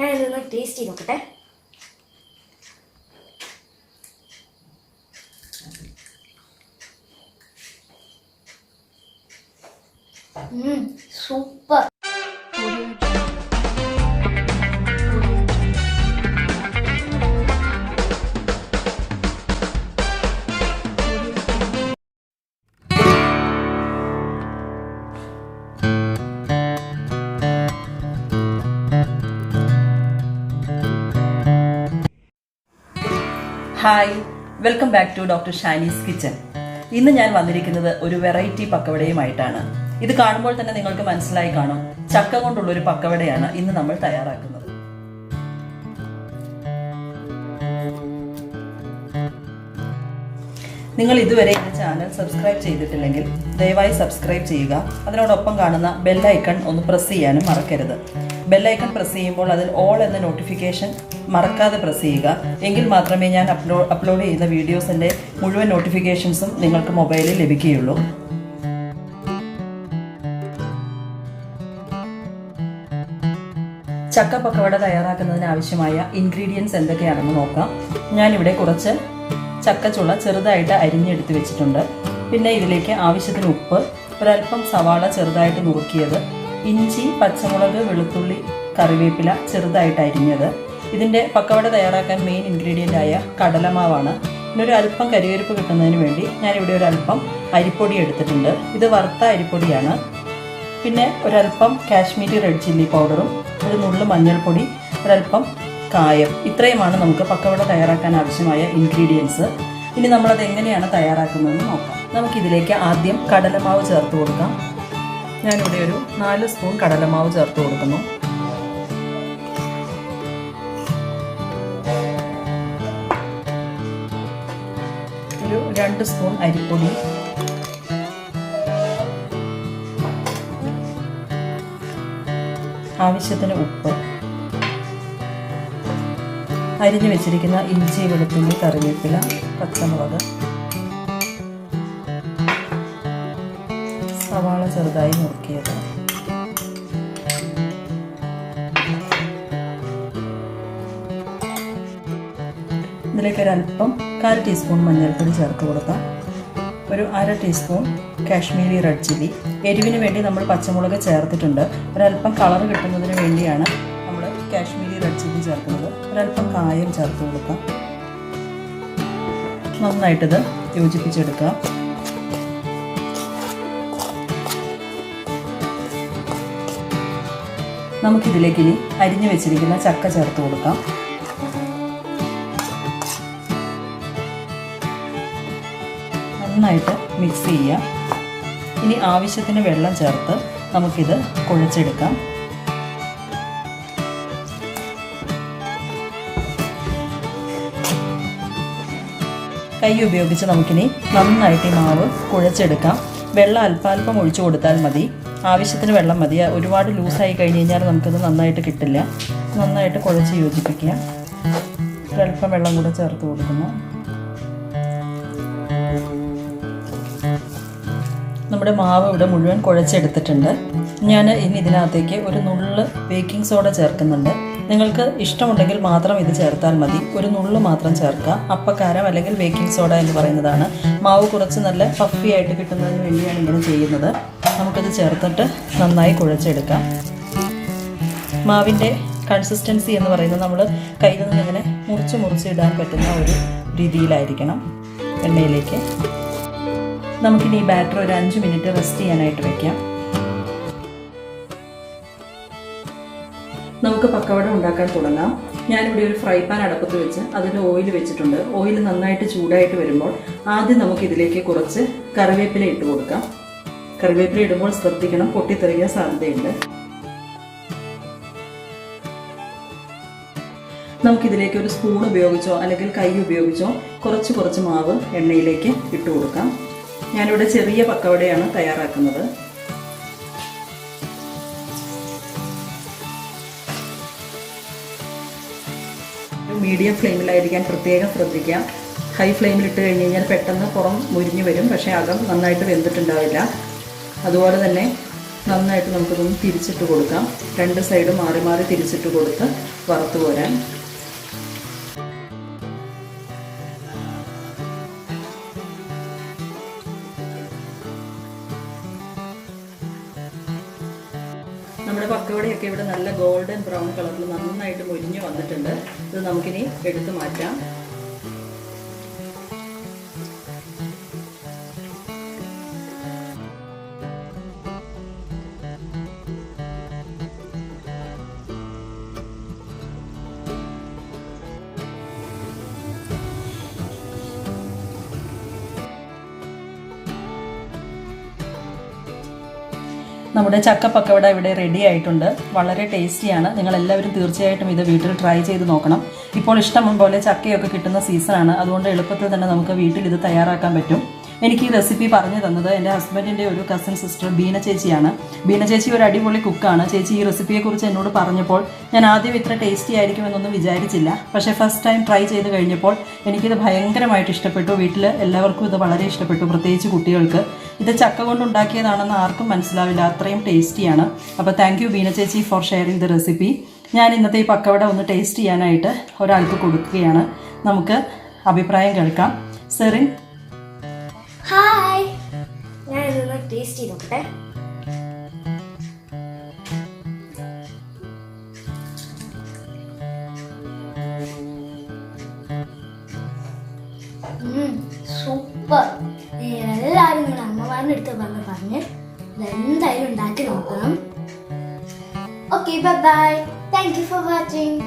ഞാനിതൊന്ന് ടേസ്റ്റ് ചെയ്ത് നോക്കട്ടെ. Super. Hi, welcome back to doctor Shiny's kitchen. ഇന്ന് ഞാൻ വന്നിരിക്കുന്നത് ഒരു വെറൈറ്റി പക്കവടയുമായിട്ടാണ്. ഇത് കാണുമ്പോൾ തന്നെ നിങ്ങൾക്ക് മനസ്സിലായി കാണും, ചക്ക കൊണ്ടുള്ള ഒരു പക്കവടയാണ് ഇന്ന് നമ്മൾ തയ്യാറാക്കുന്നത്. നിങ്ങൾ ഇതുവരെ എൻ്റെ ചാനൽ സബ്സ്ക്രൈബ് ചെയ്തിട്ടില്ലെങ്കിൽ ദയവായി സബ്സ്ക്രൈബ് ചെയ്യുക. അതിനോടൊപ്പം കാണുന്ന ബെല്ലൈക്കൺ ഒന്ന് പ്രസ് ചെയ്യാനും മറക്കരുത്. ബെല്ലൈക്കൺ പ്രസ് ചെയ്യുമ്പോൾ അതിൽ ഓൾ എന്ന നോട്ടിഫിക്കേഷൻ മറക്കാതെ പ്രസ് ചെയ്യുക. എങ്കിൽ മാത്രമേ ഞാൻ അപ്ലോഡ് ചെയ്യുന്ന വീഡിയോസിൻ്റെ മുഴുവൻ നോട്ടിഫിക്കേഷൻസും നിങ്ങൾക്ക് മൊബൈലിൽ ലഭിക്കുകയുള്ളൂ. ചക്ക പക്കവട തയ്യാറാക്കുന്നതിന് ആവശ്യമായ ഇൻഗ്രീഡിയൻസ് എന്തൊക്കെയാണെന്ന് നോക്കാം. ഞാനിവിടെ കുറച്ച് ചക്കച്ചുള ചെറുതായിട്ട് അരിഞ്ഞെടുത്ത് വെച്ചിട്ടുണ്ട്. പിന്നെ ഇതിലേക്ക് ആവശ്യത്തിന് ഉപ്പ്, ഒരൽപ്പം സവാള ചെറുതായിട്ട് നുറുക്കിയത്, ഇഞ്ചി, പച്ചമുളക്, വെളുത്തുള്ളി, കറിവേപ്പില ചെറുതായിട്ട് അരിഞ്ഞത്. ഇതിൻ്റെ പക്കവട തയ്യാറാക്കാൻ മെയിൻ ഇൻഗ്രീഡിയൻ്റ് ആയ കടലമാവാണ്. പിന്നെ ഒരു അല്പം കരിവേപ്പ് കിട്ടുന്നതിന് വേണ്ടി ഞാനിവിടെ ഒരു അല്പം അരിപ്പൊടി എടുത്തിട്ടുണ്ട്. ഇത് വറുത്ത അരിപ്പൊടിയാണ്. പിന്നെ ഒരല്പം കാശ്മീരി റെഡ് ചില്ലി പൗഡറും ഒരു നുള്ളു മഞ്ഞൾപ്പൊടി, ഒരല്പം കായം. ഇത്രയുമാണ് നമുക്ക് പക്കവട തയ്യാറാക്കാൻ ആവശ്യമായ ഇൻഗ്രീഡിയൻസ്. ഇനി നമ്മളത് എങ്ങനെയാണ് തയ്യാറാക്കുന്നതെന്ന് നോക്കാം. നമുക്കിതിലേക്ക് ആദ്യം കടലമാവ് ചേർത്ത് കൊടുക്കാം. ഞാനിവിടെ ഒരു 4 സ്പൂൺ കടലമാവ് ചേർത്ത് കൊടുക്കുന്നു. ഒരു 2 സ്പൂൺ അരിപ്പൊടി, ആവശ്യത്തിന് ഉപ്പ്, അരിഞ്ഞു വെച്ചിരിക്കുന്ന ഇഞ്ചി, വെളുത്തുള്ളി, കറിവേപ്പില, പച്ചമുളക്, സവാള ചെറുതായി നുറുക്കിയത്, ഇതിലേക്ക് ഒരല്പം 1/4 ടീസ്പൂൺ മഞ്ഞൾപ്പൊടി ചേർത്ത് കൊടുക്കാം. ഒരു 1/2 ടീസ്പൂൺ കാശ്മീരി റെഡ് ചില്ലി. എരിവിന് വേണ്ടി നമ്മൾ പച്ചമുളക് ചേർത്തിട്ടുണ്ട്. ഒരല്പം കളർ കിട്ടുന്നതിന് വേണ്ടിയാണ് നമ്മൾ കാശ്മീരി റെഡ് ചില്ലി ചേർക്കുന്നത്. ഒരല്പം കായം ചേർത്ത് കൊടുക്കാം. നന്നായിട്ടിത് യോജിപ്പിച്ചെടുക്കാം. നമുക്കിതിലേക്ക് ഇനി അരിഞ്ഞു വെച്ചിരിക്കുന്ന ചക്ക ചേർത്ത് കൊടുക്കാം. നന്നായിട്ട് മിക്സ് ചെയ്യാം. ഇനി ആവശ്യത്തിന് വെള്ളം ചേർത്ത് നമുക്കിത് കുഴച്ചെടുക്കാം. കൈ ഉപയോഗിച്ച് നമുക്കിനി നന്നായിട്ട് ഈ മാവ് കുഴച്ചെടുക്കാം. വെള്ളം അല്പാൽപ്പം ഒഴിച്ചു കൊടുത്താൽ മതി. ആവശ്യത്തിന് വെള്ളം മതി. ഒരുപാട് ലൂസായി കഴിഞ്ഞ് കഴിഞ്ഞാൽ നമുക്കത് നന്നായിട്ട് കിട്ടില്ല. നന്നായിട്ട് കുഴച്ച് യോജിപ്പിക്കുക. ഒരല്പം വെള്ളം കൂടെ ചേർത്ത് കൊടുക്കുന്നു. നമ്മുടെ മാവ് ഇവിടെ മുഴുവൻ കുഴച്ചെടുത്തിട്ടുണ്ട്. ഞാൻ ഇനി ഇതിനകത്തേക്ക് ഒരു നുള്ള് ബേക്കിംഗ് സോഡ ചേർക്കുന്നുണ്ട്. നിങ്ങൾക്ക് ഇഷ്ടമുണ്ടെങ്കിൽ മാത്രം ഇത് ചേർത്താൽ മതി. ഒരു നുള്ള് മാത്രം ചേർക്കുക. അപ്പക്കാരം അല്ലെങ്കിൽ ബേക്കിംഗ് സോഡ എന്ന് പറയുന്നതാണ്. മാവ് കുറച്ച് നല്ല പഫി ആയിട്ട് കിട്ടുന്നതിന് വേണ്ടിയാണ് ഇങ്ങനെ ചെയ്യുന്നത്. നമുക്കിത് ചേർത്തിട്ട് നന്നായി കുഴച്ചെടുക്കാം. മാവിൻ്റെ കൺസിസ്റ്റൻസി എന്ന് പറയുന്നത് നമ്മൾ കയ്യിൽ നിന്ന് ഇങ്ങനെ മുറിച്ച് ഇടാൻ പറ്റുന്ന ഒരു രീതിയിലായിരിക്കണം. എണ്ണയിലേക്ക് നമുക്കിനി ഈ ബാറ്റർ ഒരു 5 മിനിറ്റ് റെസ്റ്റ് ചെയ്യാനായിട്ട് വയ്ക്കാം. നമുക്ക് പക്കവട ഉണ്ടാക്കാൻ തുടങ്ങാം. ഞാനിവിടെ ഒരു ഫ്രൈ പാൻ അടുപ്പത്ത് വെച്ച് അതിൽ ഓയിൽ വെച്ചിട്ടുണ്ട്. ഓയിൽ നന്നായിട്ട് ചൂടായിട്ട് വരുമ്പോൾ ആദ്യം നമുക്കിതിലേക്ക് കുറച്ച് കറിവേപ്പില ഇട്ട് കൊടുക്കാം. കറിവേപ്പില ഇടുമ്പോൾ ശ്രദ്ധിക്കണം, പൊട്ടിത്തെറിക്കാൻ സാധ്യതയുണ്ട്. നമുക്കിതിലേക്ക് ഒരു സ്പൂൺ ഉപയോഗിച്ചോ അല്ലെങ്കിൽ കൈ ഉപയോഗിച്ചോ കുറച്ച് മാവ് എണ്ണയിലേക്ക് ഇട്ട് കൊടുക്കാം. ഞാനിവിടെ ചെറിയ പക്കവടയാണ് തയ്യാറാക്കുന്നത്. മീഡിയം ഫ്ലെയിമിലായിരിക്കാൻ പ്രത്യേകം ശ്രദ്ധിക്കാം. ഹൈ ഫ്ലെയിമിൽ ഇട്ട് കഴിഞ്ഞ് കഴിഞ്ഞാൽ പെട്ടെന്ന് പുറം മുരിഞ്ഞു വരും, പക്ഷേ അകം നന്നായിട്ട് വെന്തിട്ടുണ്ടാവില്ല. അതുപോലെ തന്നെ നന്നായിട്ട് നമുക്കിതൊന്ന് തിരിച്ചിട്ട് കൊടുക്കാം. രണ്ട് സൈഡും മാറി മാറി തിരിച്ചിട്ട് കൊടുത്ത് വറുത്ത് പോരാൻ. നമ്മുടെ പക്കവടയൊക്കെ ഇവിടെ നല്ല ഗോൾഡൻ ബ്രൗൺ കളറിൽ നന്നായിട്ട് മൊരിഞ്ഞ് വന്നിട്ടുണ്ട്. ഇത് നമുക്കിനി എടുത്ത് മാറ്റാം. നമ്മുടെ ചക്ക പക്കവട ഇവിടെ റെഡി ആയിട്ടുണ്ട്. വളരെ ടേസ്റ്റിയാണ്. നിങ്ങളെല്ലാവരും തീർച്ചയായിട്ടും ഇത് വീട്ടിൽ ട്രൈ ചെയ്ത് നോക്കണം. ഇപ്പോൾ ഇഷ്ടം പോലെ ചക്കയൊക്കെ കിട്ടുന്ന സീസണാണ്. അതുകൊണ്ട് എളുപ്പത്തിൽ തന്നെ നമുക്ക് വീട്ടിൽ ഇത് തയ്യാറാക്കാൻ പറ്റും. എനിക്ക് ഈ റെസിപ്പി പറഞ്ഞു തന്നത് എൻ്റെ ഹസ്ബൻഡിൻ്റെ ഒരു കസിൻ സിസ്റ്റർ ബീന ചേച്ചിയാണ്. ബീന ചേച്ചി ഒരു അടിപൊളി കുക്കാണ്. ചേച്ചി ഈ റെസിപ്പിയെക്കുറിച്ച് എന്നോട് പറഞ്ഞപ്പോൾ ഞാൻ ആദ്യം ഇത്ര ടേസ്റ്റി ആയിരിക്കുമെന്നൊന്നും വിചാരിച്ചില്ല. പക്ഷേ ഫസ്റ്റ് ടൈം ട്രൈ ചെയ്ത് കഴിഞ്ഞപ്പോൾ എനിക്കിത് ഭയങ്കരമായിട്ട് ഇഷ്ടപ്പെട്ടു. വീട്ടിൽ എല്ലാവർക്കും ഇത് വളരെ ഇഷ്ടപ്പെട്ടു, പ്രത്യേകിച്ച് കുട്ടികൾക്ക്. ഇത് ചക്ക കൊണ്ടുണ്ടാക്കിയതാണെന്ന് ആർക്കും മനസ്സിലാവില്ല, അത്രയും ടേസ്റ്റിയാണ്. അപ്പോൾ താങ്ക് യു ബീന ചേച്ചി ഫോർ ഷെയറിങ് ദ റെസിപ്പി. ഞാൻ ഇന്നത്തെ ഈ പക്കവട ഒന്ന് ടേസ്റ്റ് ചെയ്യാനായിട്ട് ഒരാൾക്ക് കൊടുക്കുകയാണ്. നമുക്ക് അഭിപ്രായം കേൾക്കാം. സെറിൻ. ഹായ്, ഞാൻ ഇതൊന്ന് ടേസ്റ്റ് ചെയ്ത് നോക്കട്ടെ. സൂപ്പർ. എല്ലാവരും നിങ്ങളുടെ അമ്മമാരുടെ അടുത്ത് പറഞ്ഞ് ഇതെന്തായാലും ഉണ്ടാക്കി നോക്കണം. Okay, bye bye. Thank you for watching.